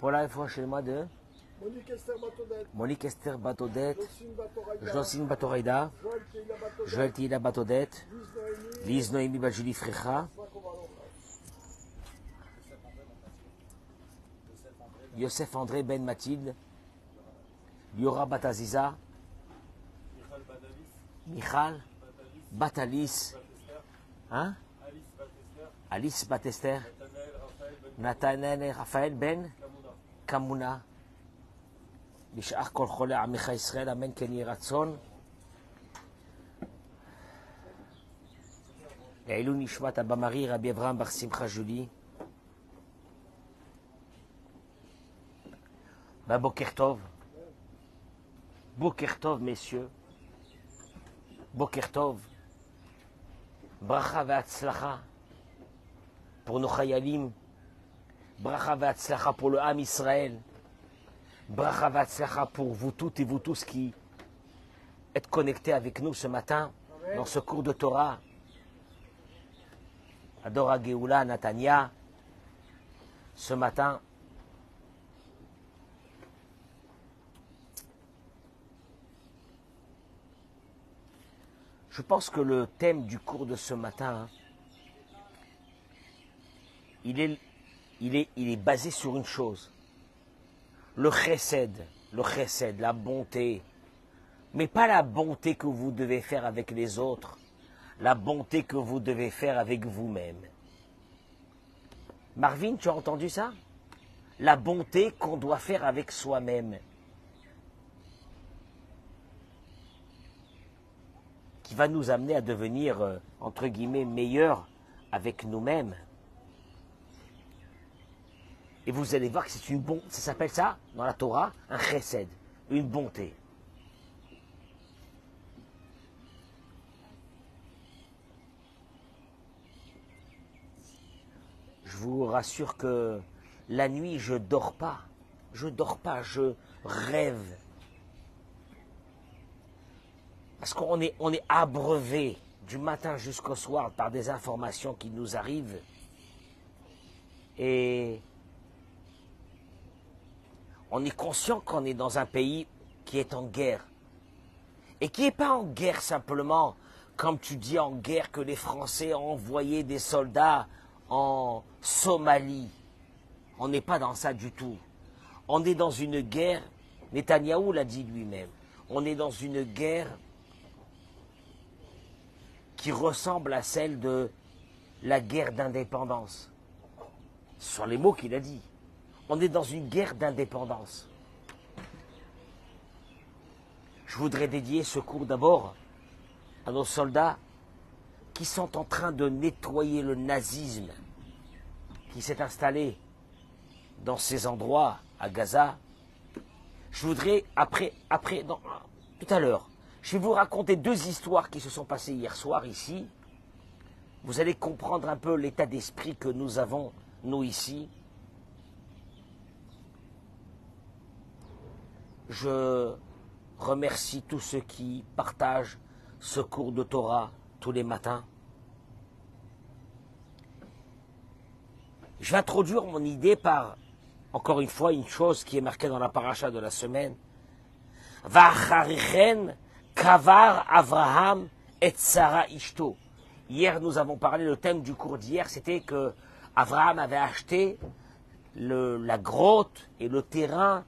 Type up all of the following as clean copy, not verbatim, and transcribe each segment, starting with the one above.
Pour la fois chez moi de Monique Esther Batodet, Monique Esther Batodet, Jocelyne Batoraïda, Jocelyne Batoraïda, Joël Teila Batodet, Joël Tila Batodet, Lise Noémie, Lise Noémie Bajuli Frecha, Franck Ovalonga. Yosef André Ben Mathilde, Liora Bataziza, Michal Batalis, hein? Alice Batester, Nathanaël et Raphaël Ben Kamuna, Bishar Kol Chole Amicha Israël, Amen Ken Yeh Ratzon, Leilou Nishmat Abba Marie, Rabbi Avraham Bar Simcha Julie, Boker Tov, Boker Tov, messieurs, Boker Tov, Bracha ve'atzlacha pour nos chayalim, Bracha ve'atzlacha pour le Ham Israël, Bracha ve'atzlacha pour vous toutes et vous tous qui êtes connectés avec nous ce matin dans ce cours de Torah. Adora Geoula Natania, ce matin, je pense que le thème du cours de ce matin, il est basé sur une chose. Le chesed, la bonté. Mais pas la bonté que vous devez faire avec les autres. La bonté que vous devez faire avec vous-même. Marvin, tu as entendu ça? La bonté qu'on doit faire avec soi-même. Qui va nous amener à devenir, entre guillemets, meilleurs avec nous-mêmes. Et vous allez voir que c'est une bonté, ça s'appelle ça, dans la Torah, un chesed, une bonté. Je vous rassure que la nuit, je dors pas, je rêve. Parce qu'on est abreuvé du matin jusqu'au soir par des informations qui nous arrivent. Et on est conscient qu'on est dans un pays qui est en guerre. Et qui n'est pas en guerre simplement, comme tu dis, en guerre que les Français ont envoyé des soldats en Somalie. On n'est pas dans ça du tout. On est dans une guerre, Netanyahou l'a dit lui-même, on est dans une guerre qui ressemble à celle de la guerre d'indépendance. Ce sont les mots qu'il a dit. On est dans une guerre d'indépendance. Je voudrais dédier ce cours d'abord à nos soldats qui sont en train de nettoyer le nazisme qui s'est installé dans ces endroits à Gaza. Je voudrais, tout à l'heure, je vais vous raconter deux histoires qui se sont passées hier soir ici. Vous allez comprendre un peu l'état d'esprit que nous avons, nous ici. Je remercie tous ceux qui partagent ce cours de Torah tous les matins. Je vais introduire mon idée par, encore une fois, une chose qui est marquée dans la paracha de la semaine. Va'acharichen kavar Avraham et Sarah ishto. Hier, nous avons parlé, le thème du cours d'hier, c'était que Avraham avait acheté la grotte et le terrain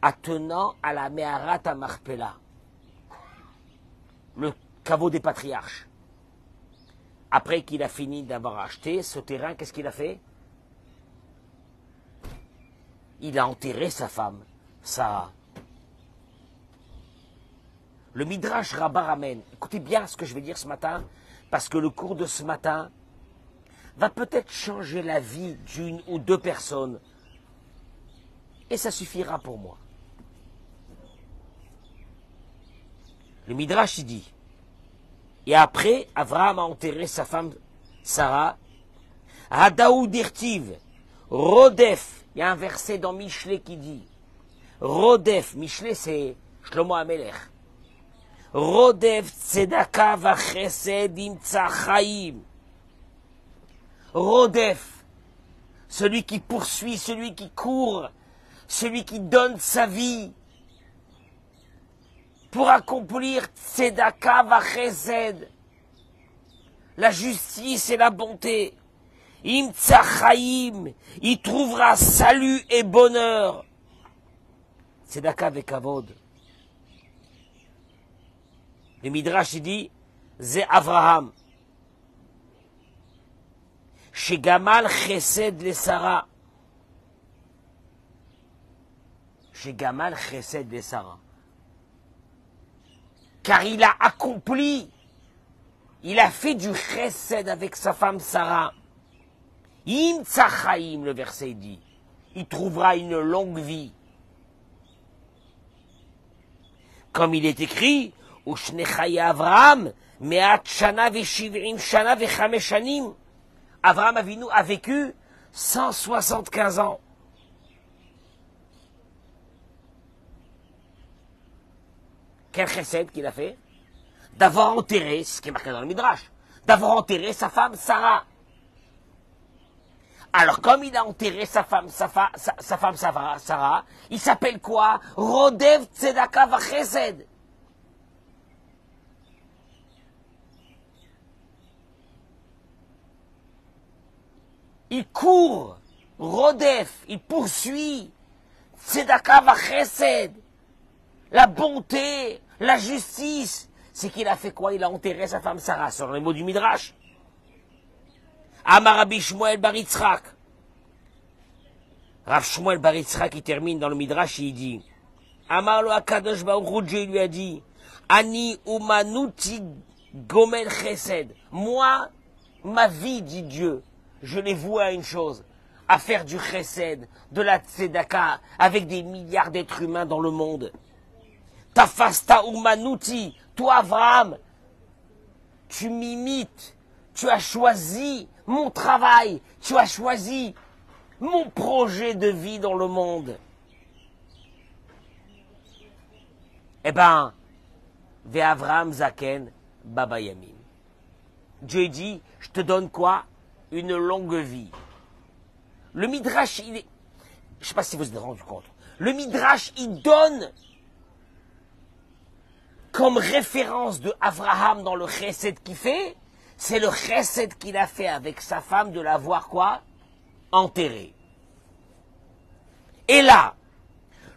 attenant à la Meharat Marpella, le caveau des patriarches. Après qu'il a fini d'avoir acheté ce terrain, qu'est-ce qu'il a fait? Il a enterré sa femme, Sarah. Le Midrash Rabbah ramène, écoutez bien ce que je vais dire ce matin, parce que le cours de ce matin va peut-être changer la vie d'une ou deux personnes, et ça suffira pour moi. Le Midrash il dit, et après, Avraham a enterré sa femme Sarah, Hadaou dirtiv, Rodef, il y a un verset dans Michelet qui dit, Rodef, Michelet c'est Shlomo HaMelech, Rodef tzedaka vachesed imtsa chaim. Rodef, celui qui poursuit, celui qui court celui qui donne sa vie pour accomplir tzedaka vachesed, la justice et la bonté. Imtsa chaim, il trouvera salut et bonheur. Tzedaka vekavod. Le Midrash il dit, Zé Avraham. Chez Gamal chesed le Sarah. Chez Gamal chesed le Sarah. Car il a accompli, il a fait du chesed avec sa femme Sarah. Im tzachaim, le verset dit, il trouvera une longue vie. Comme il est écrit, Ushnechaya Avraham, me'at shana ve'shiv'im shana ve'chamesh shanim. Avraham Avinu a vécu 175 ans. Quel chesed qu'il a fait? D'avoir enterré, c'est ce qui est marqué dans le Midrash, d'avoir enterré sa femme Sarah. Alors, comme il a enterré sa femme Sarah, il s'appelle quoi? Rodev Tzedaka Vachesed. Il court, Rodef, il poursuit Tzedaka Vachesed. La bonté, la justice. C'est qu'il a fait quoi? Il a enterré sa femme Sarah, sur les mots du Midrash. Amar Rabbi Shmuel bar Yitzchak. Rav Shmuel bar Yitzchak, il termine dans le Midrash, il dit, Amar lo Akadosh Baruch Hu, Dieu lui a dit, Ani umanuti gomel chesed. Moi, ma vie, dit Dieu, je l'ai vouée à une chose, à faire du chesed, de la tzedaka, avec des milliards d'êtres humains dans le monde. Tafasta umanuti, toi Avraham, tu m'imites, tu as choisi mon travail, tu as choisi mon projet de vie dans le monde. Eh ben, Ve Avraham Zaken Baba Yamim. Dieu dit, je te donne quoi? Une longue vie. Le Midrash, il est... Je ne sais pas si vous vous êtes rendu compte. Le Midrash, il donne comme référence de Avraham dans le chesed qu'il fait, c'est le chesed qu'il a fait avec sa femme de l'avoir quoi? Enterré. Et là,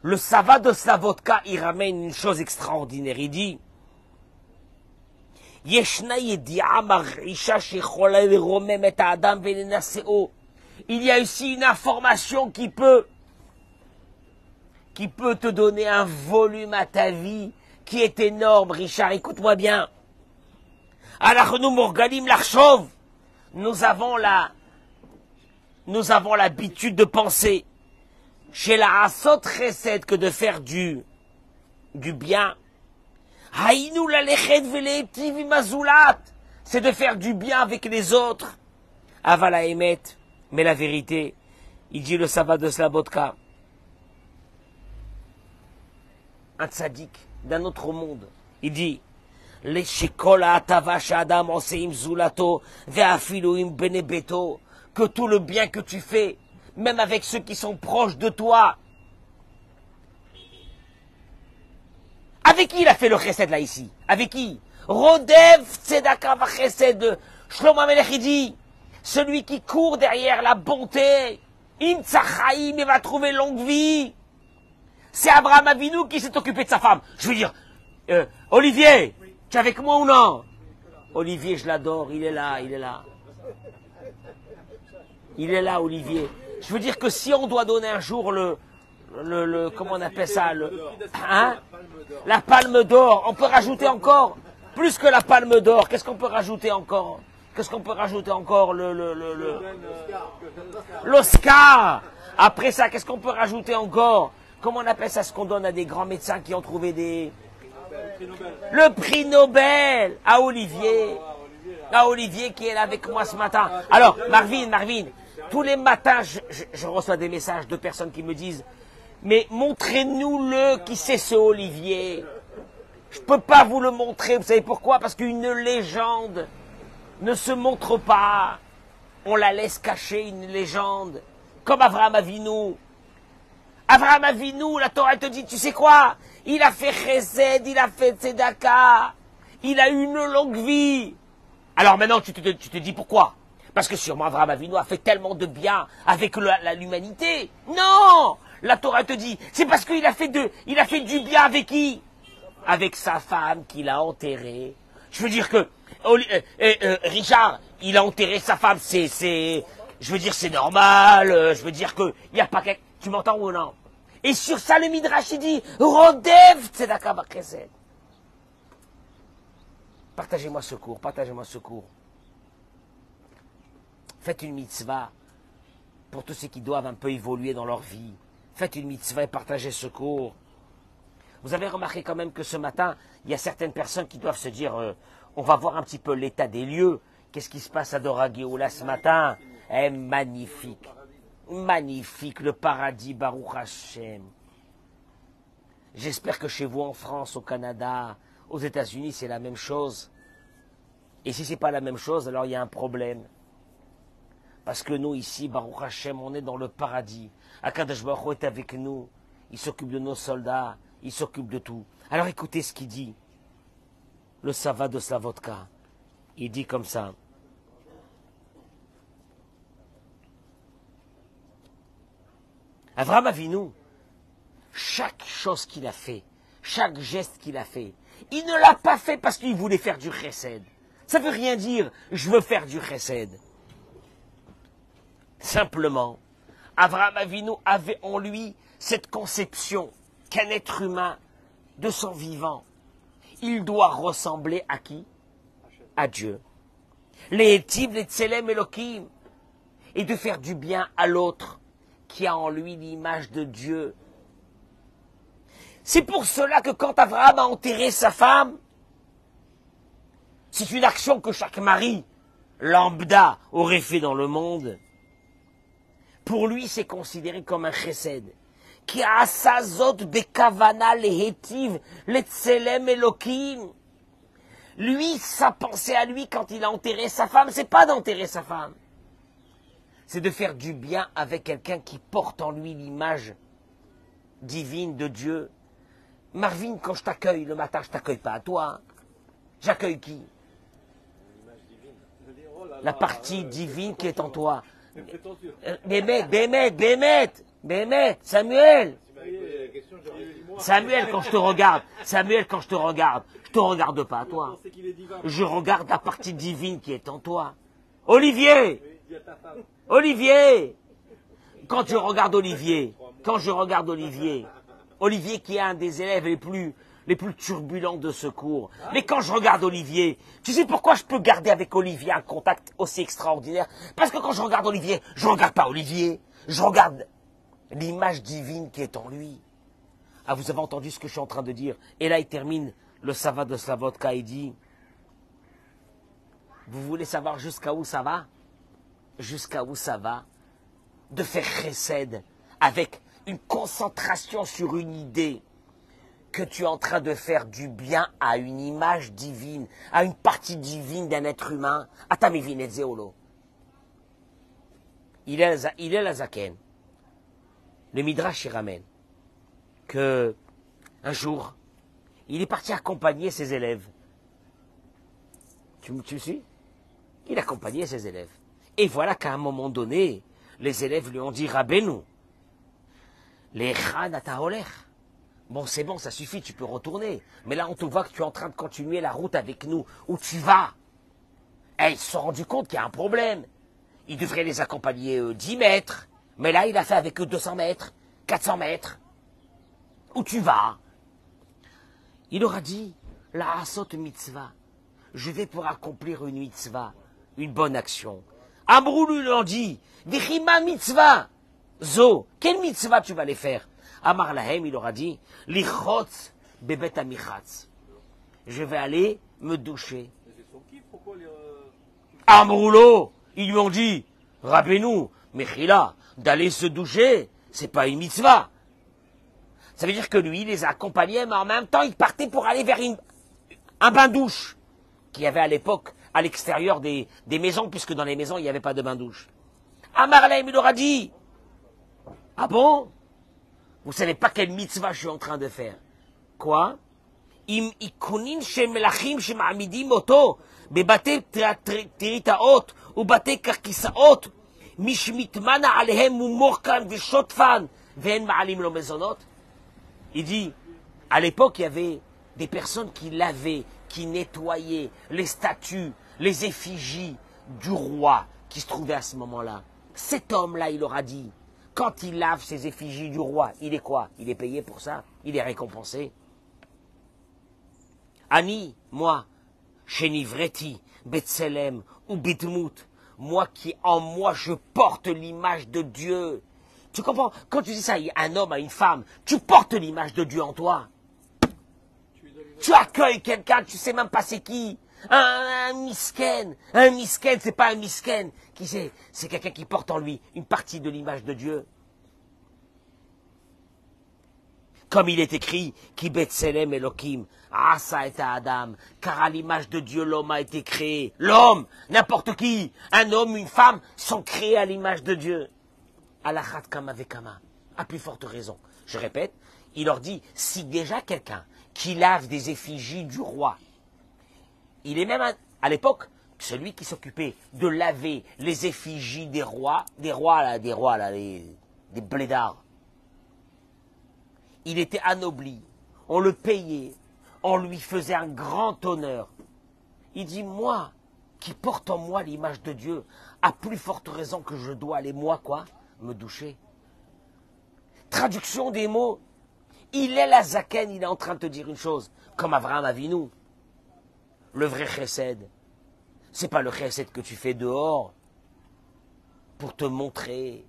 le Sava de Slavotka, il ramène une chose extraordinaire. Il dit, Yeshna yedi'a mar'isha shechola leromem et ha'adam ve'lenaseo. Il y a ici une information qui peut te donner un volume à ta vie qui est énorme, Richard, écoute-moi bien. Alachnu morgalim l'archov. Nous avons l'habitude de penser chez la asot chesed que de faire du bien. Haïnu la leched ve'le'etiv imazulat. C'est de faire du bien avec les autres. Avala emet. Mais la vérité, il dit le sabbat de Slabotka. Un tzaddik d'un autre monde. Il dit, les shekola atava shadam oseim zulato ve'afiluim benebeto, que tout le bien que tu fais, même avec ceux qui sont proches de toi. Avec qui il a fait le chesed là ici? Avec qui? Rodev tzedaka vachesed. Shlomo HaMelech il dit, celui qui court derrière la bonté, im tzachaim, il va trouver longue vie. C'est Abraham Avinu qui s'est occupé de sa femme. Je veux dire, Olivier, tu es avec moi ou non? Olivier, je l'adore, il est là. Il est là, Olivier. Je veux dire que si on doit donner un jour comment on appelle ça, la palme d'or, on peut rajouter encore, plus que la palme d'or, qu'est-ce qu'on peut rajouter encore? L'Oscar. Après ça, qu'est-ce qu'on peut rajouter encore? Comment on appelle ça, ce qu'on donne à des grands médecins qui ont trouvé le prix Nobel à Olivier. À Olivier qui est là avec moi ce matin. Alors, Marvin, tous les matins, je reçois des messages de personnes qui me disent, mais montrez-nous qui c'est ce Olivier. Je peux pas vous le montrer, vous savez pourquoi? Parce qu'une légende ne se montre pas. On la laisse cacher, une légende. Comme Avraham Avinu. Avraham Avinu, la Torah te dit, tu sais quoi? Il a fait chesed, il a fait tzedaka, il a eu une longue vie. Alors maintenant, tu te dis pourquoi? Parce que sûrement Avraham Avinu a fait tellement de bien avec l'humanité. Non! La Torah te dit, c'est parce qu'il a fait du bien avec qui? Avec sa femme qu'il a enterrée. Je veux dire que, Richard, il a enterré sa femme, je veux dire, c'est normal, je veux dire que, il n'y a pas quelque, tu m'entends ou non? Et sur ça, le Midrash, il dit, Rodev tzedaka b'chesed. Partagez-moi ce cours, partagez-moi ce cours. Faites une mitzvah pour tous ceux qui doivent un peu évoluer dans leur vie. Faites une mitzvah et partagez ce cours. Vous avez remarqué quand même que ce matin, il y a certaines personnes qui doivent se dire, on va voir un petit peu l'état des lieux. Qu'est-ce qui se passe à Dora Géoula ce matin? Eh, magnifique. Magnifique, le paradis, Baruch Hashem. J'espère que chez vous, en France, au Canada, aux États-Unis, c'est la même chose. Et si c'est pas la même chose, alors il y a un problème. Parce que nous, ici, Baruch Hashem, on est dans le paradis. Akadosh Baruch Hu est avec nous. Il s'occupe de nos soldats. Il s'occupe de tout. Alors écoutez ce qu'il dit. Le Sava de Slavotka. Il dit comme ça. Avraham Avinu, chaque chose qu'il a fait, chaque geste qu'il a fait, il ne l'a pas fait parce qu'il voulait faire du chesed. Ça veut rien dire, je veux faire du chesed. Simplement, Avraham Avinu avait en lui cette conception qu'un être humain, de son vivant, il doit ressembler à qui? À Dieu. Les Etiv, les Tselem Elohim, et de faire du bien à l'autre qui a en lui l'image de Dieu. C'est pour cela que quand Avraham a enterré sa femme, c'est une action que chaque mari lambda aurait fait dans le monde. Pour lui, c'est considéré comme un chesed. Qui a asazot bekavana lehetiv letzelem elokim. Lui, sa pensée à lui quand il a enterré sa femme, c'est pas d'enterrer sa femme. C'est de faire du bien avec quelqu'un qui porte en lui l'image divine de Dieu. Marvin, quand je t'accueille le matin, je t'accueille pas à toi. J'accueille qui? La partie divine qui est en toi. Bémet, Samuel, quand je te regarde, je te regarde pas à toi. Je regarde la partie divine qui est en toi. Olivier, quand je regarde Olivier, Olivier qui est un des élèves les plus turbulents de ce cours. Mais quand je regarde Olivier, tu sais pourquoi je peux garder avec Olivier un contact aussi extraordinaire? Parce que quand je regarde Olivier, je regarde pas Olivier, je regarde l'image divine qui est en lui. Ah, vous avez entendu ce que je suis en train de dire? Et là, il termine le Sava de Slavotka et dit, vous voulez savoir jusqu'à où ça va? Jusqu'à où ça va? De faire chesed avec une concentration sur une idée que tu es en train de faire du bien à une image divine, à une partie divine d'un être humain. Atamivine Zeolo. Il est la Zaken. Le Midrash y ramène que un jour, il est parti accompagner ses élèves. Tu me suis? Il accompagnait ses élèves. Et voilà qu'à un moment donné, les élèves lui ont dit, Rabbeinu, les Khanataoler. Bon, c'est bon, ça suffit, tu peux retourner. Mais là, on te voit que tu es en train de continuer la route avec nous. Où tu vas? Et ils se sont rendus compte qu'il y a un problème. Il devrait les accompagner 10 mètres. Mais là, il a fait avec eux 200 mètres, 400 mètres. Où tu vas? Il leur a dit, la asot mitzvah. Je vais pour accomplir une mitzvah, une bonne action. Amrou lui leur dit, Vichima mitzvah. Zo, quelle mitzvah tu vas les faire? Amar Lahem, il leur a dit, Lichotz bebet amichatz. Je vais aller me doucher. Amroulo, ils lui ont dit, Rabbeinu, Mechila, d'aller se doucher, c'est pas une mitzvah. Ça veut dire que lui, il les accompagnait, mais en même temps, il partait pour aller vers un bain-douche, qu'il y avait à l'époque à l'extérieur des maisons, puisque dans les maisons, il n'y avait pas de bain-douche. Amar Lahem, il leur a dit, ah bon? Vous savez pas quelle mitzvah je suis en train de faire. Quoi? Im ikunin shel melachim shema'amidim oto bebate tiritaot ubate karkisaot mishmitmana alehem umorkan veshotfan ve'en ma'alim lo mezonot. Il dit, à l'époque, il y avait des personnes qui lavaient, qui nettoyaient les statues, les effigies du roi qui se trouvait à ce moment-là. Cet homme-là, il leur a dit, quand il lave ces effigies du roi, il est quoi? Il est payé pour ça? Il est récompensé? Ani, moi, Shenivreti, Betselem ou Bitmut, moi qui en moi je porte l'image de Dieu. Tu comprends? Quand tu dis ça, un homme à une femme, tu portes l'image de Dieu en toi. Tu accueilles quelqu'un, tu sais même pas c'est qui. Un misken, c'est pas un misken. Qui c'est quelqu'un qui porte en lui une partie de l'image de Dieu. Comme il est écrit, Ki Betselem Elohim, Asa et Adam, car à l'image de Dieu l'homme a été créé. L'homme, n'importe qui, un homme, une femme, sont créés à l'image de Dieu. Alachat kama vekama, à plus forte raison. Je répète, il leur dit, si déjà quelqu'un qui lave des effigies du roi, il est même à l'époque celui qui s'occupait de laver les effigies des rois, des blédards. Il était anobli, on le payait, on lui faisait un grand honneur. Il dit, moi, qui porte en moi l'image de Dieu, à plus forte raison que je dois aller, moi, quoi, me doucher. Traduction des mots, il est la zaken, il est en train de te dire une chose, comme Abraham Avinu. Le vrai chesed, c'est pas le chesed que tu fais dehors, pour te montrer,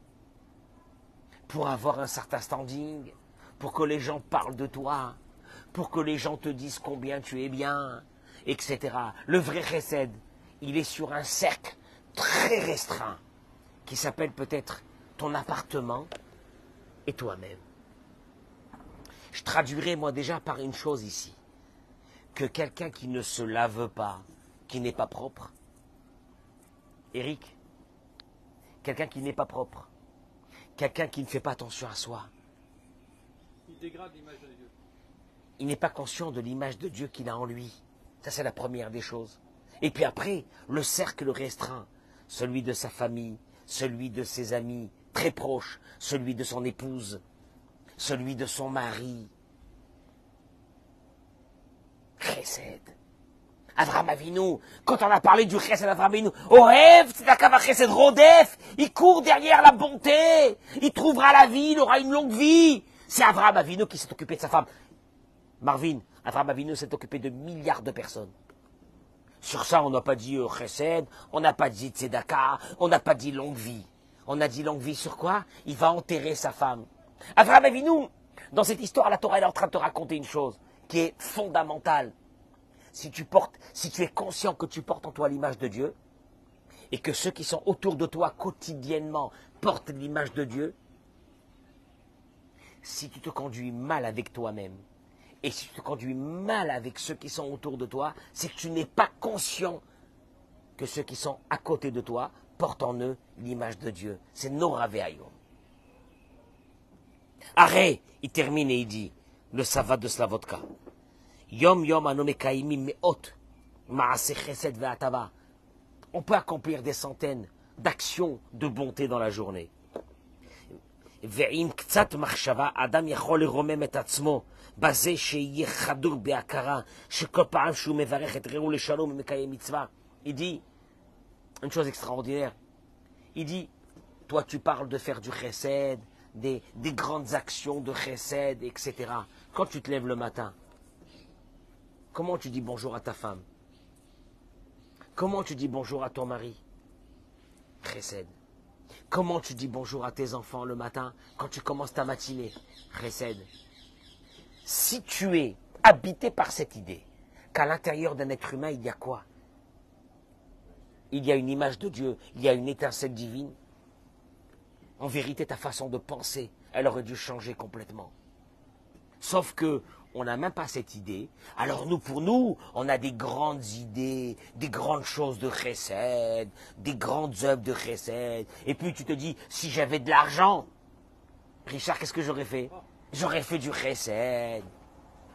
pour avoir un certain standing, pour que les gens parlent de toi, pour que les gens te disent combien tu es bien, etc. Le vrai chesed, il est sur un cercle très restreint, qui s'appelle peut-être ton appartement et toi-même. Je traduirai moi déjà par une chose ici, que quelqu'un qui ne se lave pas, qui n'est pas propre, Eric, quelqu'un qui n'est pas propre, quelqu'un qui ne fait pas attention à soi, Il dégrade l'image de Dieu. il n'est pas conscient de l'image de Dieu qu'il a en lui. Ça, c'est la première des choses. Et puis après, le cercle restreint, celui de sa famille, celui de ses amis très proches, celui de son épouse, celui de son mari. Chesed. Avraham Avinu, quand on a parlé du Chesed Avraham Avinu, Ohev, c'est un Chesed Rodef, il court derrière la bonté, il trouvera la vie, il aura une longue vie. C'est Avraham Avinu qui s'est occupé de sa femme. Marvin, Avraham Avinu s'est occupé de milliards de personnes. Sur ça, on n'a pas dit Chesed, on n'a pas dit Tzedaka, on n'a pas dit longue vie. On a dit longue vie sur quoi? Il va enterrer sa femme. Avraham Avinu, dans cette histoire, la Torah elle est en train de te raconter une chose qui est fondamentale. Si tu es conscient que tu portes en toi l'image de Dieu, et que ceux qui sont autour de toi quotidiennement portent l'image de Dieu, si tu te conduis mal avec toi-même, et si tu te conduis mal avec ceux qui sont autour de toi, c'est que tu n'es pas conscient que ceux qui sont à côté de toi portent en eux l'image de Dieu. C'est Nora Ve'ayom. Arrête, il termine et il dit, le Savad de Slavotka. Yom Yom Anomekaimim Meot, Maase Chesed Ve'atava. On peut accomplir des centaines d'actions de bonté dans la journée. ועם קצת מחשבה, אדם יכול לרומם את עצמו בזה שיהיה חדור בהכרה שכל פעם שהוא מברך את רעהו לשלום ומקיים מצווה. Il dit une chose extraordinaire. Il dit, toi tu parles de faire du chesed, des grandes actions de chesed, etc. Quand tu te lèves le matin, comment tu dis bonjour à ta femme? Comment tu dis bonjour à ton mari? Chesed. Comment tu dis bonjour à tes enfants le matin quand tu commences ta matinée? Chesed. Si tu es habité par cette idée qu'à l'intérieur d'un être humain, il y a quoi? Il y a une image de Dieu, il y a une étincelle divine. En vérité, ta façon de penser, elle aurait dû changer complètement. Sauf que on n'a même pas cette idée. Alors nous, pour nous, on a des grandes idées, des grandes choses de chesed, des grandes œuvres de chesed. Et puis tu te dis, si j'avais de l'argent, Richard, qu'est-ce que j'aurais fait? J'aurais fait du chesed.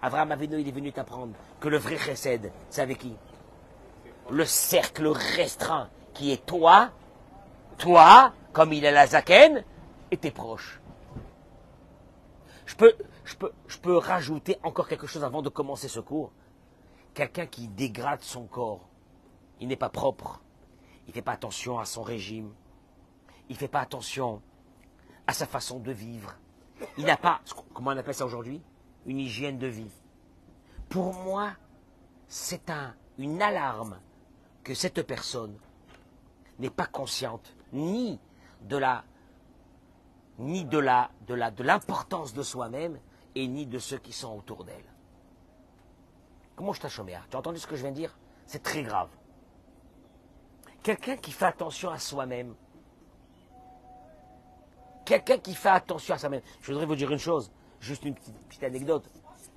Abraham Avinu, il est venu t'apprendre que le vrai chesed, c'est avec qui? Le cercle restreint qui est toi, comme il est la zaken, et tes proches. Je peux rajouter encore quelque chose avant de commencer ce cours. Quelqu'un qui dégrade son corps, il n'est pas propre, il ne fait pas attention à son régime, il ne fait pas attention à sa façon de vivre. Il n'a pas, comment on appelle ça aujourd'hui? Une hygiène de vie. Pour moi, c'est une alarme que cette personne n'est pas consciente ni de l'importance de soi-même et ni de ceux qui sont autour d'elle. Comment je t'achomé? Tu as entendu ce que je viens de dire? C'est très grave. Quelqu'un qui fait attention à soi-même. Quelqu'un qui fait attention à soi-même. Je voudrais vous dire une chose, juste une petite anecdote.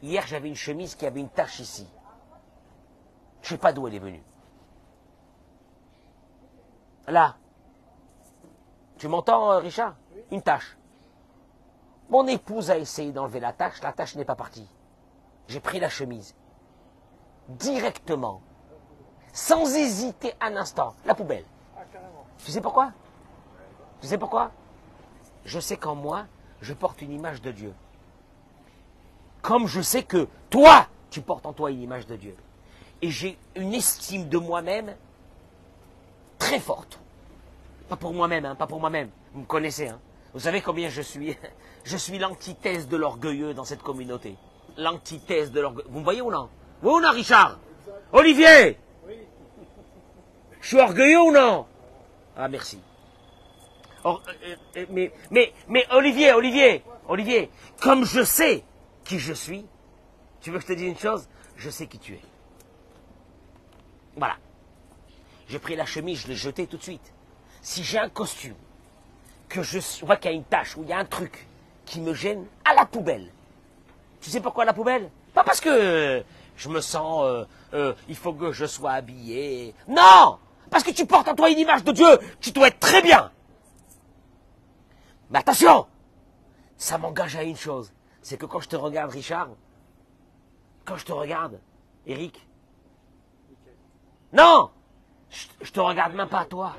Hier, j'avais une chemise qui avait une tache ici. Je ne sais pas d'où elle est venue. Là. Tu m'entends, Richard? Une tache. Mon épouse a essayé d'enlever la tache n'est pas partie. J'ai pris la chemise. Directement. Sans hésiter un instant. La poubelle. Tu sais pourquoi? Tu sais pourquoi? Je sais qu'en moi, je porte une image de Dieu. Comme je sais que toi, tu portes en toi une image de Dieu. Et j'ai une estime de moi-même très forte. Pas pour moi-même, hein, pas pour moi-même. Vous me connaissez, hein. Vous savez combien je suis l'antithèse de l'orgueilleux dans cette communauté. L'antithèse de l'orgueilleux. Vous me voyez ou non? Oui ou non, Richard? Olivier? Je suis orgueilleux ou non? Ah, merci. Or, mais Olivier, comme je sais qui je suis, tu veux que je te dise une chose? Je sais qui tu es. Voilà. J'ai pris la chemise, je l'ai jetée tout de suite. Si j'ai un costume, que je vois qu'il y a une tache, ou il y a un truc qui me gêne, à la poubelle. Tu sais pourquoi à la poubelle? Pas parce que je me sens, il faut que je sois habillé. Non! Parce que tu portes en toi une image de Dieu, tu dois être très bien. Mais attention! Ça m'engage à une chose. C'est que quand je te regarde, Richard, quand je te regarde, Eric, non! Je te regarde même pas à toi.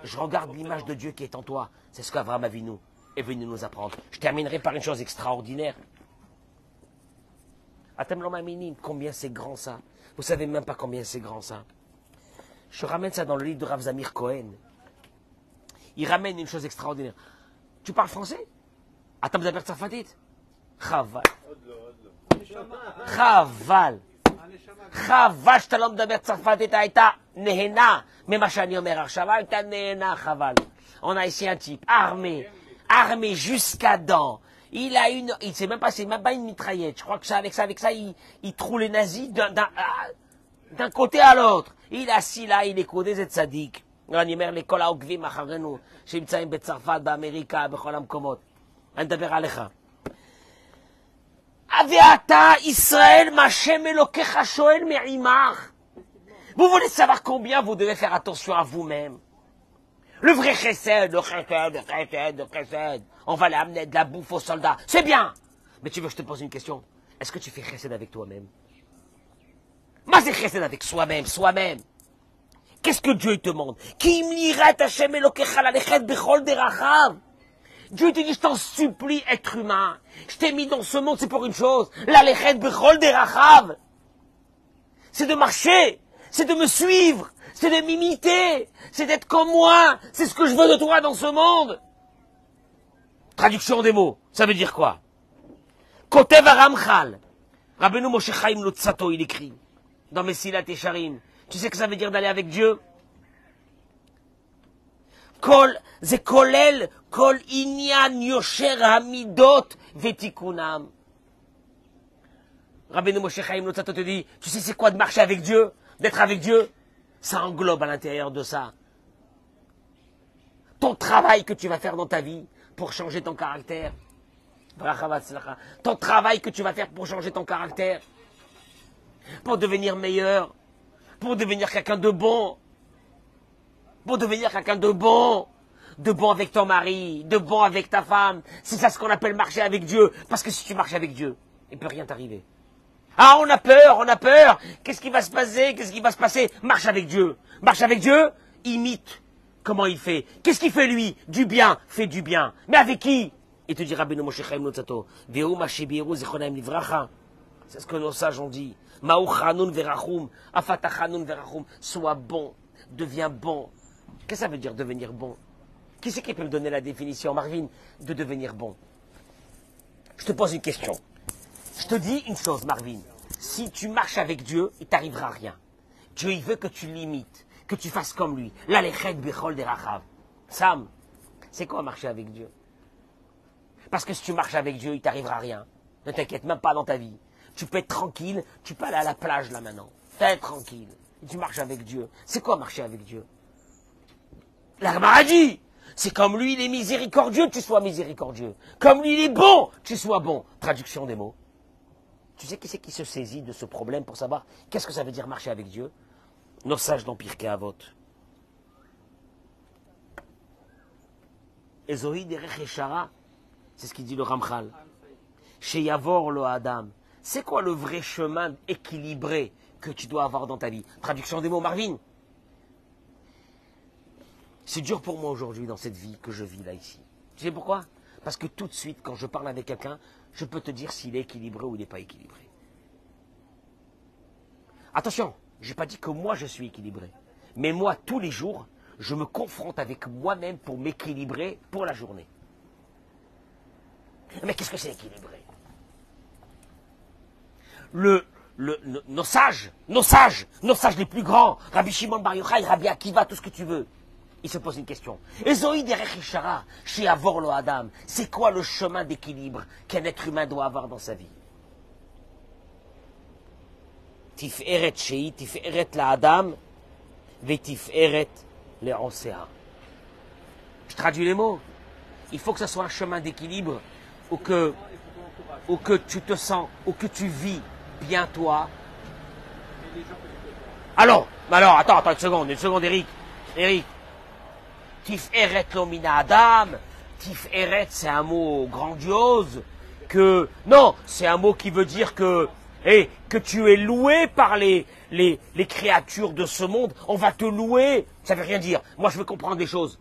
Je regarde l'image de Dieu qui est en toi. C'est ce qu'Abraham Avinu est venu nous apprendre. Je terminerai par une chose extraordinaire. Atem l'omaminim, combien c'est grand ça. Vous savez même pas combien c'est grand ça. Je ramène ça dans le livre de Rav Zamir Cohen. Il ramène une chose extraordinaire. Tu parles français? Atam Zaber Tsarfatit? Chaval. Chaval. חבל שאתה לא מדבר צרפתית, הייתה נהנה ממה שאני אומר עכשיו, הייתה נהנה חבל. On a ici un type armé jusqu'à dents. Il a une, il sait même pas, c'est même pas une mitraillette. Je crois que ça, avec ça, il trouve les nazis d'un côté à l'autre. Il est assis là, il est codé, c'est tzaddik. אני אומר לכל העוקבים אחרינו שנמצאים בצרפת, באמריקה, בכל המקומות. אני מדבר עליך. Aveata Israël, Machem Elokecha Shoel Me'imach. Vous voulez savoir combien vous devez faire attention à vous-même? Le vrai chesed, le chesed. On va l'amener de la bouffe aux soldats. C'est bien. Mais tu veux que je te pose une question? Est-ce que tu fais chesed avec toi-même? Moi, c'est chesed avec soi-même. Qu'est-ce que Dieu te demande? Ki imnirat Hashem Elokecha lalechet bechol derachav. Dieu te dit, je t'en supplie, être humain. Je t'ai mis dans ce monde, c'est pour une chose. La lechet bechol derachav. C'est de marcher. C'est de me suivre. C'est de m'imiter. C'est d'être comme moi. C'est ce que je veux de toi dans ce monde. Traduction des mots. Ça veut dire quoi? Kotev Aramchal. Rabbeinu Moshe Chaim Lutzato, il écrit. Dans Mesilat Yesharim. Tu sais que ça veut dire d'aller avec Dieu? זה כולל כל עניין יושר המידות ותיקונם. Rabbeinu Moshe Chaim Lutzato te dit, tu sais c'est quoi de marcher avec Dieu, d'être avec Dieu? Ça englobe à l'intérieur de ça ton travail que tu vas faire dans ta vie pour changer ton caractère. Ton travail que tu vas faire pour changer ton caractère, pour devenir meilleur, pour devenir quelqu'un de bon. Pour devenir quelqu'un de bon, de bon avec ton mari, de bon avec ta femme. C'est ça ce qu'on appelle marcher avec Dieu. Parce que si tu marches avec Dieu, il ne peut rien t'arriver. Ah, on a peur, on a peur. Qu'est-ce qui va se passer? Qu'est-ce qui va se passer? Marche avec Dieu. Marche avec Dieu, imite comment il fait. Qu'est-ce qu'il fait lui? Du bien, fait du bien. Mais avec qui? Il te dit Rabbeinu Moshe Chaim Luzzatto, Ve'u Mashibiru Zichronaim Livracha. C'est ce que nos sages ont dit. Ma'u Chanun Verachum, Afata Chanun Verachum. Sois bon, deviens bon. Qu'est-ce que ça veut dire devenir bon? Qui c'est qui peut me donner la définition, Marvin, de devenir bon? Je te pose une question. Je te dis une chose, Marvin. Si tu marches avec Dieu, il t'arrivera rien. Dieu, il veut que tu l'imites, que tu fasses comme lui. L'Alechet Bechol Derachav. Sam, c'est quoi marcher avec Dieu? Parce que si tu marches avec Dieu, il t'arrivera rien. Ne t'inquiète même pas dans ta vie. Tu peux être tranquille, tu peux aller à la plage là maintenant. T'es tranquille. Et tu marches avec Dieu. C'est quoi marcher avec Dieu? La Gemara a dit, c'est comme lui il est miséricordieux, tu sois miséricordieux. Comme lui il est bon, tu sois bon. Traduction des mots. Tu sais qui c'est qui se saisit de ce problème pour savoir qu'est-ce que ça veut dire marcher avec Dieu? Nos sages dans Pirkei Avot. Ezohi derech Yeshara, c'est ce qu'il dit le Ramchal. Chez Yavor lo Adam. C'est quoi le vrai chemin équilibré que tu dois avoir dans ta vie? Traduction des mots, Marvin. C'est dur pour moi aujourd'hui dans cette vie que je vis là ici. Tu sais pourquoi? Parce que tout de suite, quand je parle avec quelqu'un, je peux te dire s'il est équilibré ou il n'est pas équilibré. Attention, je n'ai pas dit que moi je suis équilibré. Mais moi, tous les jours, je me confronte avec moi-même pour m'équilibrer pour la journée. Mais qu'est-ce que c'est équilibré? Nos sages les plus grands, Rabbi Shimon Bar Yochai, Rabbi Akiva, tout ce que tu veux, ils se posent une question. Ezoï derech Yeshara, chez Avor lo Adam, c'est quoi le chemin d'équilibre qu'un être humain doit avoir dans sa vie? Tiferet shei, tiferet la Adam, ve tiferet le Osea. Je traduis les mots. Il faut que ce soit un chemin d'équilibre où que tu te sens, où que tu vis bien toi. Alors, attends, une seconde, Eric. Tiferet lomina Adam. Tiferet, c'est un mot grandiose. Non, c'est un mot qui veut dire que tu es loué par les créatures de ce monde. On va te louer. Ça veut rien dire. Moi, je veux comprendre des choses.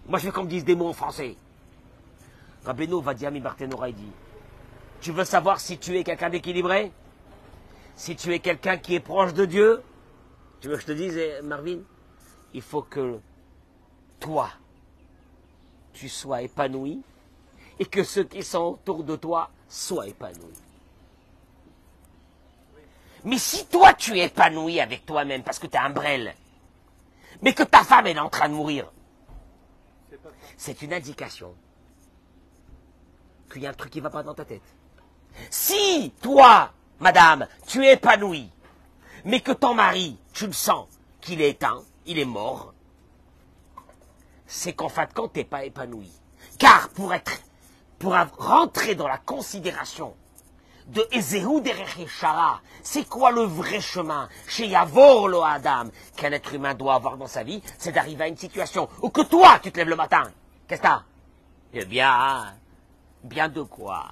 Moi, je veux qu'on me dise des mots en français. Rabbeinu Vadiami Barthénora, il dit, tu veux savoir si tu es quelqu'un d'équilibré? Si tu es quelqu'un qui est proche de Dieu? Tu veux que je te dise, Marvin? Il faut que toi, tu sois épanoui et que ceux qui sont autour de toi soient épanouis. Mais si toi, tu es épanoui avec toi-même parce que tu es un brel, mais que ta femme elle est en train de mourir, c'est une indication qu'il y a un truc qui ne va pas dans ta tête. Si toi, madame, tu es épanouie, mais que ton mari, tu le sens qu'il est éteint, il est mort, c'est qu'en fin de compte, tu n'es pas épanoui. Car pour rentrer dans la considération de Ezehu derech Yeshara, c'est quoi le vrai chemin chez Yavor lo Adam qu'un être humain doit avoir dans sa vie? C'est d'arriver à une situation où que toi, tu te lèves le matin. Qu'est-ce que t'as? Eh bien, bien de quoi?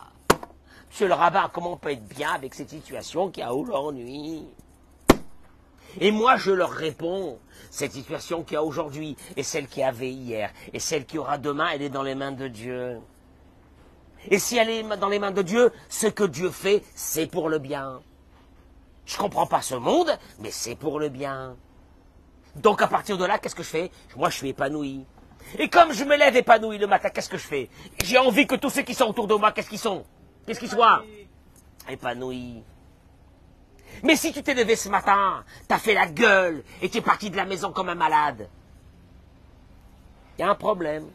Monsieur le rabbin, comment on peut être bien avec cette situation qui a aujourd'hui? Et moi, je leur réponds, cette situation qu'il y a aujourd'hui, et celle qu'il y avait hier, et celle qu'il y aura demain, elle est dans les mains de Dieu. Et si elle est dans les mains de Dieu, ce que Dieu fait, c'est pour le bien. Je ne comprends pas ce monde, mais c'est pour le bien. Donc à partir de là, qu'est-ce que je fais? Moi, je suis épanoui. Et comme je me lève épanoui le matin, qu'est-ce que je fais? J'ai envie que tous ceux qui sont autour de moi, qu'est-ce qu'ils sont? Qu'est-ce qu'ils soient? Épanouis. Mais si tu t'es levé ce matin, t'as fait la gueule et tu es parti de la maison comme un malade, il y a un problème.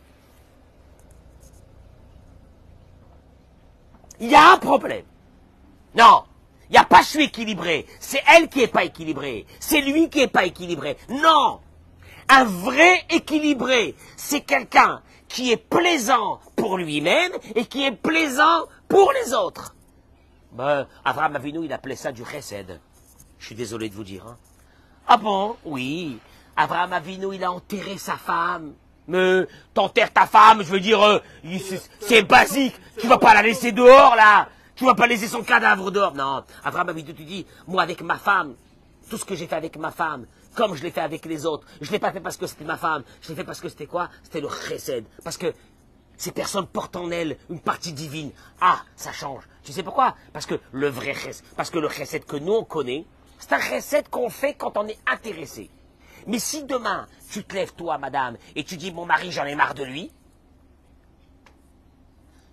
Il y a un problème. Non, il n'y a pas je suis équilibré. C'est elle qui n'est pas équilibrée. C'est lui qui n'est pas équilibré. Non, un vrai équilibré, c'est quelqu'un qui est plaisant pour lui-même et qui est plaisant pour les autres. Ben, Avraham Avinu, il appelait ça du chesed. Je suis désolé de vous dire. Hein. Ah bon? Oui. Avraham Avinu, il a enterré sa femme. Mais t'enterres ta femme, je veux dire, c'est basique. Tu vas pas la laisser dehors, là. Tu vas pas laisser son cadavre dehors. Non, Abraham Avinu te dit, moi avec ma femme, tout ce que j'ai fait avec ma femme, comme je l'ai fait avec les autres, je l'ai pas fait parce que c'était ma femme, je l'ai fait parce que c'était quoi? C'était le chesed. Parce que ces personnes portent en elles une partie divine. Ah, ça change. Tu sais pourquoi? Parce que le vrai chesed, parce que le chesed que nous on connaît, c'est un chesed qu'on fait quand on est intéressé. Mais si demain, tu te lèves toi, madame, et tu dis, mon mari, j'en ai marre de lui,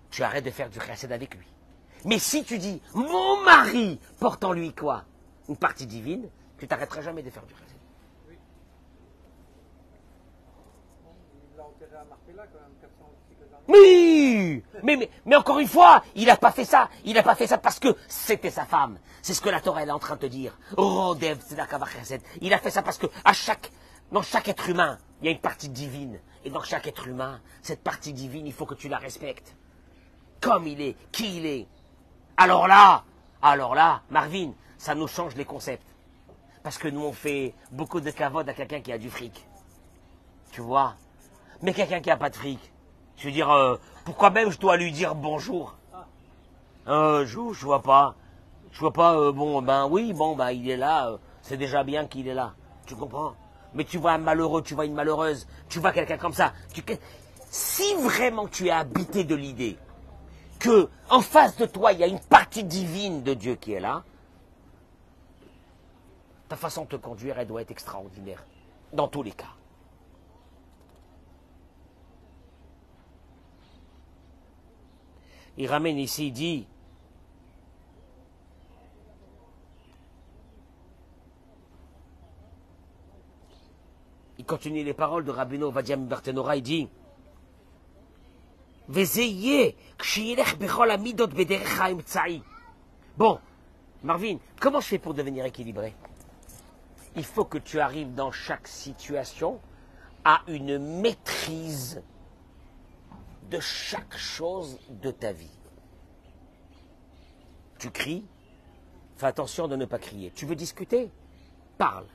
tu arrêtes de faire du chesed avec lui. Mais si tu dis, mon mari porte en lui quoi? Une partie divine, tu t'arrêteras jamais de faire du chesed. Oui. Bon, il l'a enterré à Marpella quand même, 400 quelques années. Oui, mais encore une fois, il n'a pas fait ça. Il n'a pas fait ça parce que c'était sa femme. C'est ce que la Torah elle est en train de te dire. Rodev tzedaka v'chesed. Il a fait ça parce que dans chaque être humain, il y a une partie divine. Et dans chaque être humain, cette partie divine, il faut que tu la respectes. Comme il est, qui il est. Alors là, Marvin, ça nous change les concepts. Parce que nous, on fait beaucoup de kavod à quelqu'un qui a du fric. Tu vois? Mais quelqu'un qui n'a pas de fric, je veux dire, pourquoi même je dois lui dire bonjour? Je vois pas. Je vois pas, il est là, c'est déjà bien qu'il est là. Tu comprends? Mais tu vois un malheureux, tu vois une malheureuse, tu vois quelqu'un comme ça. Si vraiment tu es habité de l'idée que en face de toi, il y a une partie divine de Dieu qui est là, ta façon de te conduire, elle doit être extraordinaire. Dans tous les cas. Il ramène ici, il dit, il continue les paroles de Rabbeinu Ovadia Barthénora, il dit, bon, Marvin, comment je fais pour devenir équilibré? Il faut que tu arrives dans chaque situation à une maîtrise de chaque chose de ta vie. Tu cries, fais attention de ne pas crier. Tu veux discuter? Parle.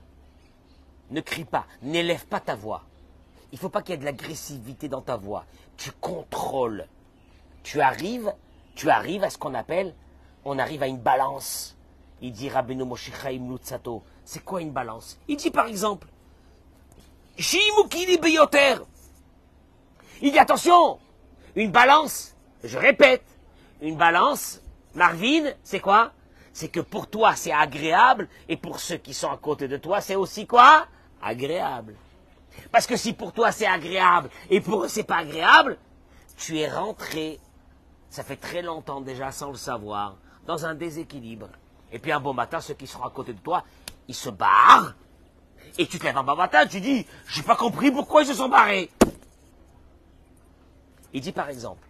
Ne crie pas, n'élève pas ta voix. Il ne faut pas qu'il y ait de l'agressivité dans ta voix. Tu contrôles. Tu arrives à ce qu'on appelle, on arrive à une balance. Il dit Rabbeinu Moshe Chaim Luzzatto. C'est quoi une balance? Il dit par exemple, Shimukili Beyoter. Il dit attention, une balance, je répète, une balance, Marvin, c'est quoi? C'est que pour toi c'est agréable et pour ceux qui sont à côté de toi c'est aussi quoi? Agréable. Parce que si pour toi c'est agréable et pour eux c'est pas agréable, tu es rentré, ça fait très longtemps déjà sans le savoir, dans un déséquilibre. Et puis un bon matin, ceux qui seront à côté de toi, ils se barrent. Et tu te lèves un bon matin, tu dis, j'ai pas compris pourquoi ils se sont barrés. Il dit par exemple,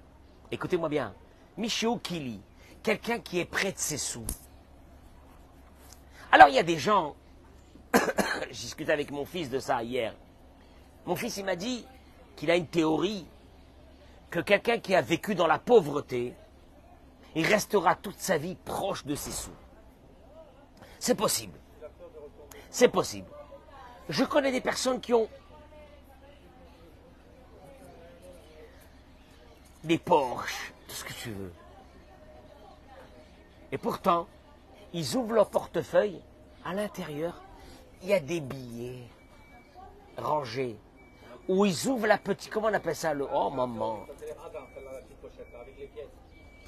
écoutez-moi bien, Michio Kili, quelqu'un qui est près de ses sous. Alors il y a des gens, j'ai discuté avec mon fils de ça hier. Mon fils il m'a dit qu'il a une théorie que quelqu'un qui a vécu dans la pauvreté, il restera toute sa vie proche de ses sous. C'est possible. C'est possible. Je connais des personnes qui ont des Porsche, tout ce que tu veux. Et pourtant, ils ouvrent leur portefeuille, à l'intérieur, il y a des billets rangés. Ou ils ouvrent la petite, comment on appelle ça, oh maman.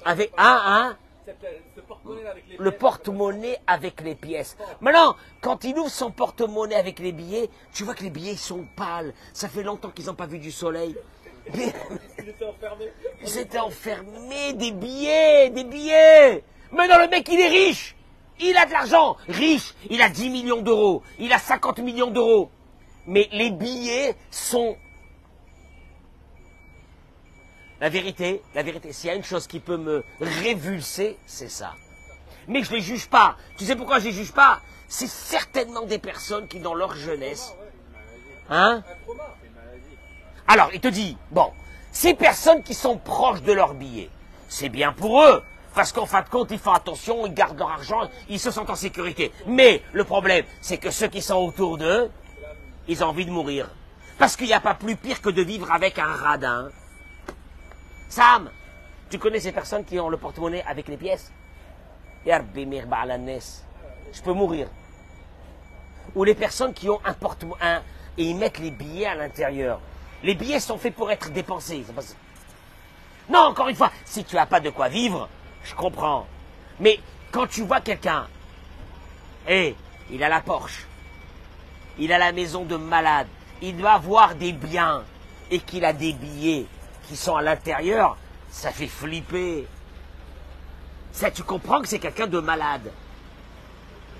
Avec le porte-monnaie avec les pièces. Maintenant, quand il ouvre son porte-monnaie avec les billets, tu vois que les billets sont pâles. Ça fait longtemps qu'ils n'ont pas vu du soleil. Ils étaient enfermés, des billets, des billets. Maintenant, le mec, il est riche. Il a de l'argent. Riche. Il a 10 millions d'euros. Il a 50 millions d'euros. Mais les billets sont... La vérité, s'il y a une chose qui peut me révulser, c'est ça. Mais je ne les juge pas. Tu sais pourquoi je ne les juge pas? C'est certainement des personnes qui, dans leur jeunesse... Hein? Alors, il te dit, bon, ces personnes qui sont proches de leurs billets, c'est bien pour eux. Parce qu'en fin de compte, ils font attention, ils gardent leur argent, ils se sentent en sécurité. Mais le problème, c'est que ceux qui sont autour d'eux, ils ont envie de mourir. Parce qu'il n'y a pas plus pire que de vivre avec un radin. Sam, tu connais ces personnes qui ont le porte-monnaie avec les pièces? Je peux mourir. Ou les personnes qui ont un porte-monnaie et ils mettent les billets à l'intérieur. Les billets sont faits pour être dépensés. Non, encore une fois, si tu n'as pas de quoi vivre, je comprends. Mais quand tu vois quelqu'un, il a la Porsche, il a la maison de malade, il doit avoir des biens et qu'il a des billets qui sont à l'intérieur, ça fait flipper. Ça, tu comprends que c'est quelqu'un de malade.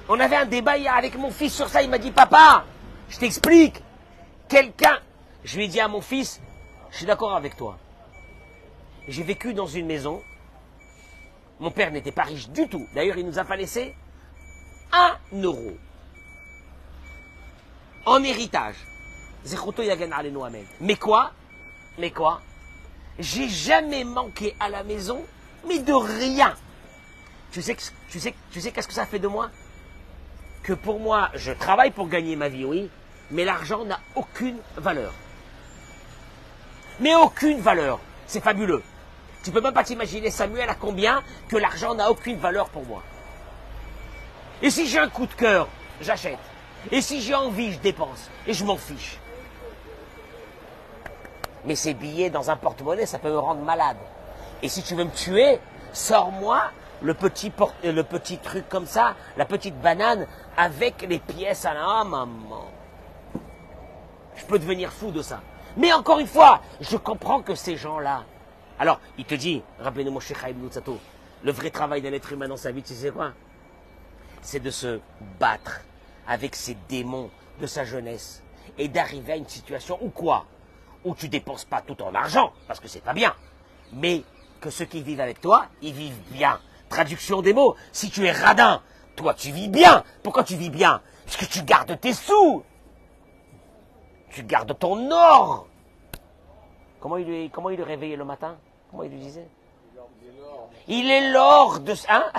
On avait un débat hier avec mon fils sur ça, il m'a dit, papa, je t'explique, quelqu'un, je lui ai dit à mon fils, je suis d'accord avec toi. J'ai vécu dans une maison, mon père n'était pas riche du tout, d'ailleurs il nous a pas laissé 1 euro en héritage. Mais quoi? J'ai jamais manqué à la maison, mais de rien. Tu sais qu'est-ce que ça fait de moi? Que pour moi, je travaille pour gagner ma vie, oui, mais l'argent n'a aucune valeur. Mais aucune valeur. C'est fabuleux. Tu peux même pas t'imaginer, Samuel, à combien que l'argent n'a aucune valeur pour moi. Et si j'ai un coup de cœur, j'achète. Et si j'ai envie, je dépense. Et je m'en fiche. Mais ces billets dans un porte-monnaie, ça peut me rendre malade. Et si tu veux me tuer, sors-moi le petit truc comme ça, la petite banane avec les pièces à la... Ah, maman. Je peux devenir fou de ça. Mais encore une fois, je comprends que ces gens-là... Alors, il te dit, rappelez-nous mon Cheikh Haïm Noutsato, le vrai travail d'un être humain dans sa vie, tu sais quoi? C'est de se battre avec ces démons de sa jeunesse et d'arriver à une situation où quoi? Où tu dépenses pas tout en argent, parce que c'est pas bien, mais que ceux qui vivent avec toi, ils vivent bien. Traduction des mots, si tu es radin, toi tu vis bien. Pourquoi tu vis bien? Parce que tu gardes tes sous. Tu gardes ton or. Comment il le réveillait le matin? Comment il lui disait? Il est l'or de... Hein?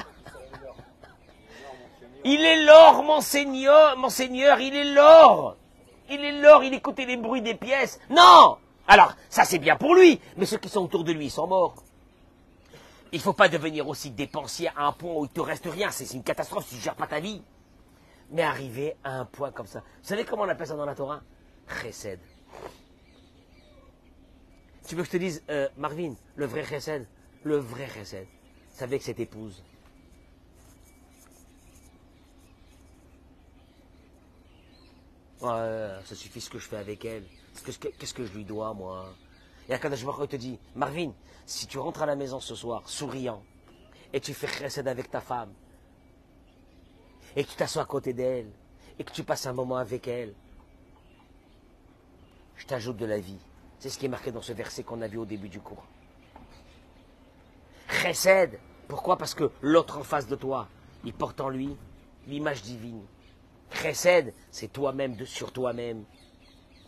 Il est l'or, monseigneur, il est l'or. Il est l'or, il écoutait les bruits des pièces. Non! Alors, ça c'est bien pour lui, mais ceux qui sont autour de lui, ils sont morts. Il ne faut pas devenir aussi dépensier à un point où il ne te reste rien. C'est une catastrophe si tu ne gères pas ta vie. Mais arriver à un point comme ça. Vous savez comment on appelle ça dans la Torah? Chesed. Tu veux que je te dise, Marvin, le vrai chesed? Le vrai chesed, c'est avec cette épouse. Ça suffit ce que je fais avec elle. Qu'est-ce que je lui dois, moi? Et Akadosh Baruch Hu te dit, Marvin, si tu rentres à la maison ce soir, souriant, et tu fais chesed avec ta femme, et que tu t'assois à côté d'elle, et que tu passes un moment avec elle, je t'ajoute de la vie. C'est ce qui est marqué dans ce verset qu'on a vu au début du cours. Chesed. Pourquoi? Parce que l'autre en face de toi, il porte en lui l'image divine. Chesed, c'est toi-même sur toi-même.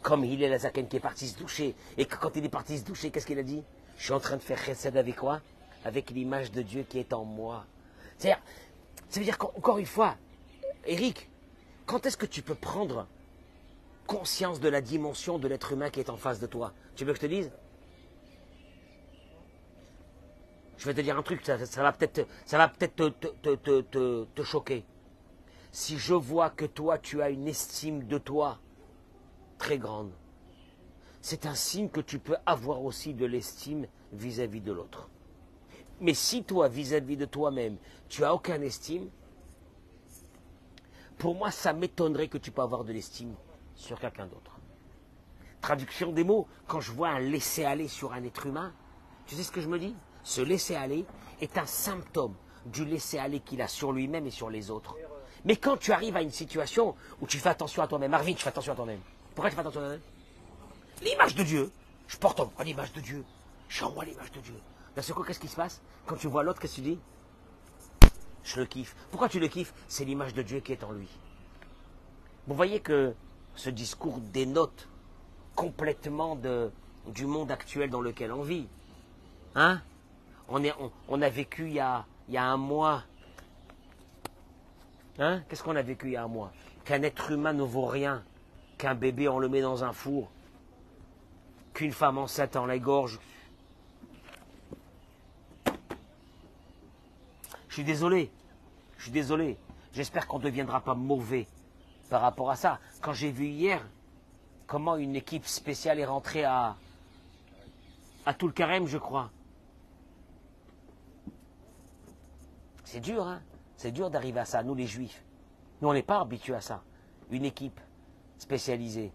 Comme Hillel Azaken qui est parti se doucher. Et que quand il est parti se doucher, qu'est-ce qu'il a dit? Je suis en train de faire chesed avec quoi? Avec l'image de Dieu qui est en moi. C'est-à-dire, ça veut dire qu'encore une fois, Eric, quand est-ce que tu peux prendre conscience de la dimension de l'être humain qui est en face de toi? Tu veux que je te dise? Je vais te dire un truc, ça va peut-être te choquer. Si je vois que toi, tu as une estime de toi très grande, c'est un signe que tu peux avoir aussi de l'estime vis-à-vis de l'autre. Mais si toi, vis-à-vis de toi-même, tu n'as aucune estime, pour moi, ça m'étonnerait que tu peux avoir de l'estime sur quelqu'un d'autre. Traduction des mots, quand je vois un laisser-aller sur un être humain, tu sais ce que je me dis? Ce laisser-aller est un symptôme du laisser-aller qu'il a sur lui-même et sur les autres. Mais quand tu arrives à une situation où tu fais attention à toi-même, Marvin, tu fais attention à toi-même. Pourquoi tu fais attention à toi-même? L'image de Dieu. Je porte en moi l'image de Dieu. J'ai en moi l'image de Dieu. D'un seul coup, qu'est-ce qui se passe? Quand tu vois l'autre, qu'est-ce que tu dis? Je le kiffe. Pourquoi tu le kiffes? C'est l'image de Dieu qui est en lui. Vous voyez que ce discours dénote complètement du monde actuel dans lequel on vit. Hein? On a vécu il y a un mois. Hein? Qu'est-ce qu'on a vécu il y a un mois? Qu'un être humain ne vaut rien. Qu'un bébé, on le met dans un four. qu'une femme enceinte en l'égorge. Je suis désolé. Je suis désolé. J'espère qu'on ne deviendra pas mauvais par rapport à ça. Quand j'ai vu hier comment une équipe spéciale est rentrée à Toul Karem, je crois. C'est dur, hein. C'est dur d'arriver à ça, nous les juifs. Nous, on n'est pas habitués à ça. Une équipe spécialisée,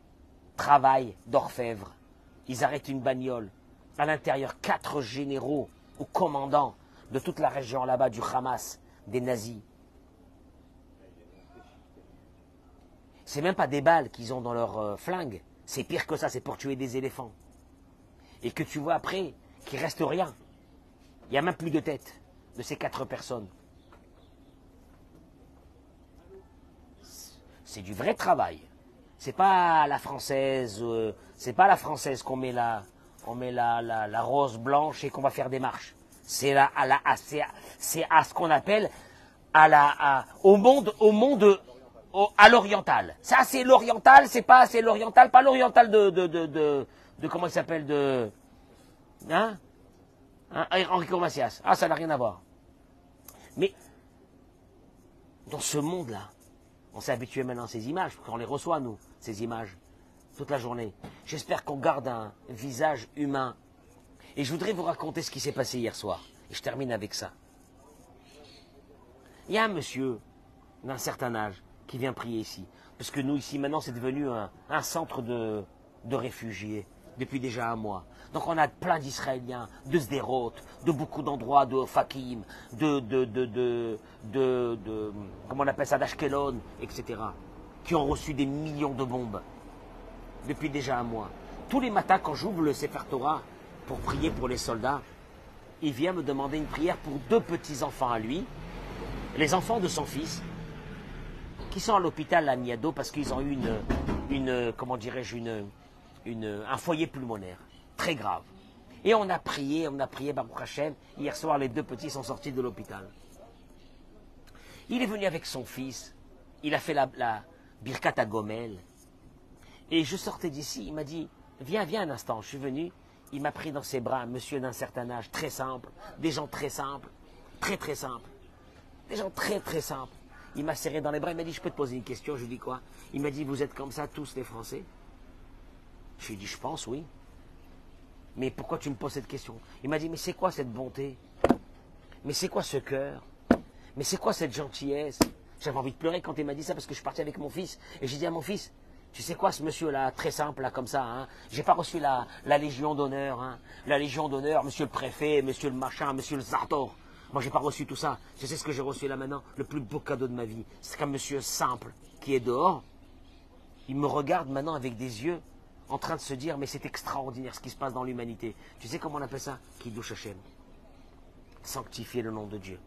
travail d'orfèvre. Ils arrêtent une bagnole. À l'intérieur, 4 généraux ou commandants de toute la région là-bas du Hamas, des nazis. C'est même pas des balles qu'ils ont dans leur flingue. C'est pire que ça, c'est pour tuer des éléphants. Et que tu vois après qu'il reste rien. Il n'y a même plus de tête de ces 4 personnes. C'est du vrai travail. C'est pas la française, c'est pas la française qu'on met la rose blanche et qu'on va faire des marches. C'est à ce qu'on appelle à l'oriental. Ça c'est l'oriental, c'est l'oriental, pas l'oriental de comment il s'appelle Enrico Macias. Ah, ça n'a rien à voir. Mais dans ce monde-là, on s'est habitué maintenant à ces images, parce qu'on les reçoit, nous, ces images, toute la journée. J'espère qu'on garde un visage humain. Et je voudrais vous raconter ce qui s'est passé hier soir. Et je termine avec ça. Il y a un monsieur d'un certain âge qui vient prier ici. Parce que nous, ici, maintenant, c'est devenu un centre de réfugiés depuis déjà un mois. Donc on a plein d'Israéliens, de Sderot, de beaucoup d'endroits, de Fakim, comment on appelle ça, d'Ashkelon, etc. qui ont reçu des millions de bombes depuis déjà un mois. Tous les matins, quand j'ouvre le Sefer Torah pour prier pour les soldats, il vient me demander une prière pour 2 petits-enfants à lui, les enfants de son fils, qui sont à l'hôpital à Niado parce qu'ils ont eu comment dirais-je, un foyer pulmonaire très grave. Et on a prié, Baruch Hashem. Hier soir, les 2 petits sont sortis de l'hôpital. Il est venu avec son fils, il a fait la Birkat HaGomel. Et je sortais d'ici, il m'a dit, viens un instant. Je suis venu, il m'a pris dans ses bras, un monsieur d'un certain âge, très simple, des gens très simples, très simples, des gens très simples. Il m'a serré dans les bras, il m'a dit, je peux te poser une question? Je lui dis quoi? Il m'a dit, vous êtes comme ça tous les Français? Je lui ai dit, je pense, oui. Mais pourquoi tu me poses cette question? Il m'a dit, mais c'est quoi cette bonté? Mais c'est quoi ce cœur? Mais c'est quoi cette gentillesse? J'avais envie de pleurer quand il m'a dit ça parce que je suis parti avec mon fils. Et j'ai dit à mon fils, tu sais quoi, ce monsieur-là, très simple, là, comme ça, hein, j'ai pas reçu la Légion d'honneur, hein, la Légion d'honneur, monsieur le préfet, monsieur le machin, monsieur le Zartor. Moi, j'ai pas reçu tout ça. Tu sais ce que j'ai reçu là maintenant? Le plus beau cadeau de ma vie. C'est qu'un monsieur simple qui est dehors, il me regarde maintenant avec des yeux en train de se dire, mais c'est extraordinaire ce qui se passe dans l'humanité. Tu sais comment on appelle ça? Kiddush Hashem. Sanctifier le nom de Dieu.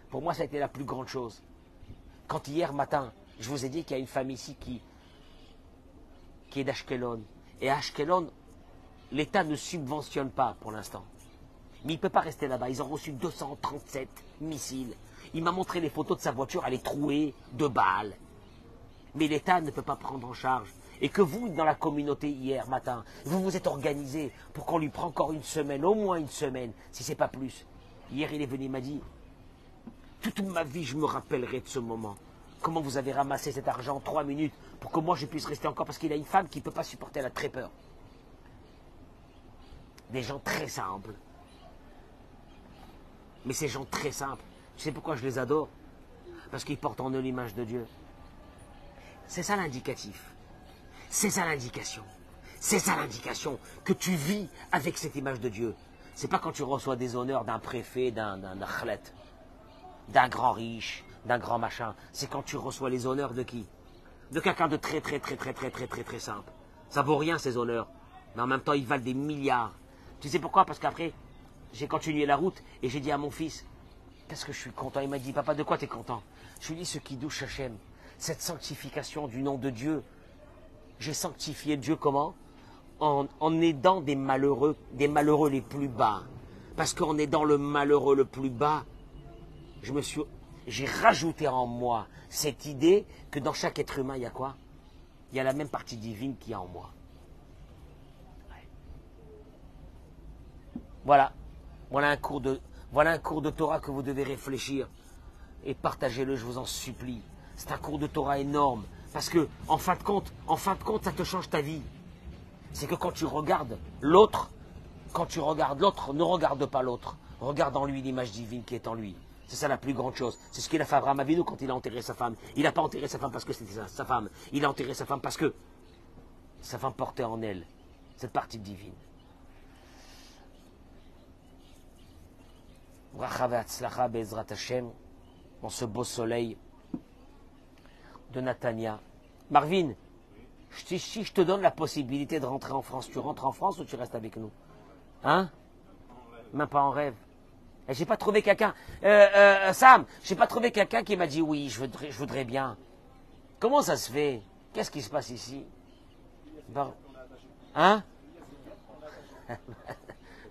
Pour moi, ça a été la plus grande chose. Quand hier matin, je vous ai dit qu'il y a une famille ici qui est d'Ashkelon. Et à Ashkelon, l'État ne subventionne pas pour l'instant. Mais il ne peut pas rester là-bas. Ils ont reçu 237 missiles. Il m'a montré les photos de sa voiture, elle est trouée de balles. Mais l'État ne peut pas prendre en charge. Et que vous, dans la communauté hier matin, vous vous êtes organisé pour qu'on lui prenne encore une semaine, au moins une semaine, si ce n'est pas plus. Hier, il est venu, il m'a dit, toute ma vie, je me rappellerai de ce moment. Comment vous avez ramassé cet argent en 3 minutes pour que moi, je puisse rester encore, parce qu'il a une femme qui ne peut pas supporter, elle a très peur. Des gens très simples. Mais ces gens très simples, tu sais pourquoi je les adore? Parce qu'ils portent en eux l'image de Dieu. C'est ça l'indicatif. C'est ça l'indication. C'est ça l'indication que tu vis avec cette image de Dieu. C'est pas quand tu reçois des honneurs d'un préfet, d'un khlet, d'un grand riche, d'un grand machin. C'est quand tu reçois les honneurs de qui? De quelqu'un de très simple. Ça vaut rien ces honneurs. Mais en même temps, ils valent des milliards. Tu sais pourquoi? Parce qu'après, j'ai continué la route et j'ai dit à mon fils, qu'est-ce que je suis content? Il m'a dit, papa, de quoi tu es content? Je lui ai dit, ce Kiddush Hashem, cette sanctification du nom de Dieu. J'ai sanctifié Dieu comment? En aidant des malheureux les plus bas. Parce qu'en aidant le malheureux le plus bas, j'ai rajouté en moi cette idée que dans chaque être humain, il y a quoi? Il y a la même partie divine qu'il y a en moi. Ouais. Voilà. Voilà un cours de Torah que vous devez réfléchir. Et partagez-le, je vous en supplie. C'est un cours de Torah énorme. Parce que, en fin de compte, ça te change ta vie. C'est que quand tu regardes l'autre, ne regarde pas l'autre. Regarde en lui l'image divine qui est en lui. C'est ça la plus grande chose. C'est ce qu'il a fait Abraham Avinu quand il a enterré sa femme. Il n'a pas enterré sa femme parce que c'était sa femme. Il a enterré sa femme parce que sa femme portait en elle cette partie divine. Bracha ve'atzlacha be'ezrat Hashem, dans ce beau soleil de Natania. Marvin, si je te donne la possibilité de rentrer en France, tu rentres en France ou tu restes avec nous? Hein? Même pas en rêve. Et j'ai pas trouvé quelqu'un. Sam, j'ai pas trouvé quelqu'un qui m'a dit oui, je voudrais bien. Comment ça se fait? Qu'est-ce qui se passe ici? Hein?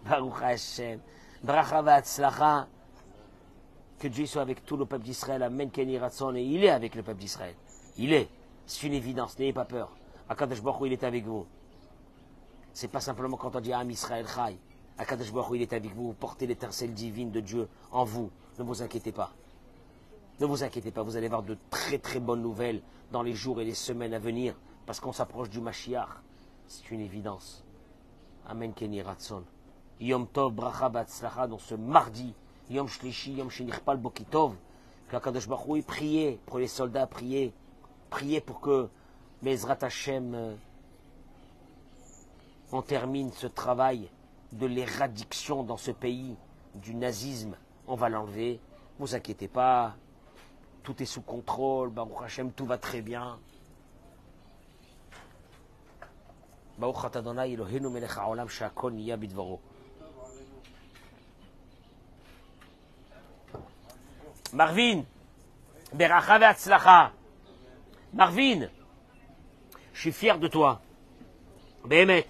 Baruch Hashem. Bracha v'atzlacha. Que Dieu soit avec tout le peuple d'Israël. Amen. Ken Yirah Ratzon. Et il est avec le peuple d'Israël. Il est. C'est une évidence. N'ayez pas peur. Akadosh Baruch Hu, il est avec vous. C'est pas simplement quand on dit Am Israël Chai. Akadosh Baruch Hu, il est avec vous. Vous portez l'étincelle divine de Dieu en vous. Ne vous inquiétez pas. Ne vous inquiétez pas. Vous allez avoir de très très bonnes nouvelles dans les jours et les semaines à venir. Parce qu'on s'approche du Mashiach. C'est une évidence. Amen. Ken Yirah Ratzon. Yom Tov, Bracha Batzlacha, dans ce mardi, Yom Shlishi, Yom Shinirpal Bokitov, que Akadosh Baruch Hu, priez pour les soldats, priez pour que Bezrat Hashem, on termine ce travail de l'éradiction dans ce pays du nazisme. On va l'enlever, ne vous inquiétez pas, tout est sous contrôle, Baruch Hashem, tout va très bien. Baruch Ata Adonai Eloheinu melech haolam she'akol niya bidvaro. Marvin, Beracha ve'atzlacha. Marvin, je suis fier de toi. Béhémet.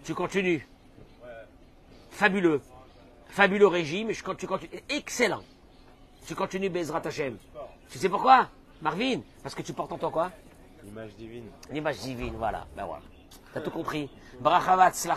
Tu continues. Fabuleux. Fabuleux régime. Tu continues. Excellent. Tu continues Bezrat Hashem. Tu sais pourquoi, Marvin? Parce que tu portes en toi quoi? L'image divine. L'image divine, voilà. Ben voilà. T'as tout compris. Bracha ve'atzlacha.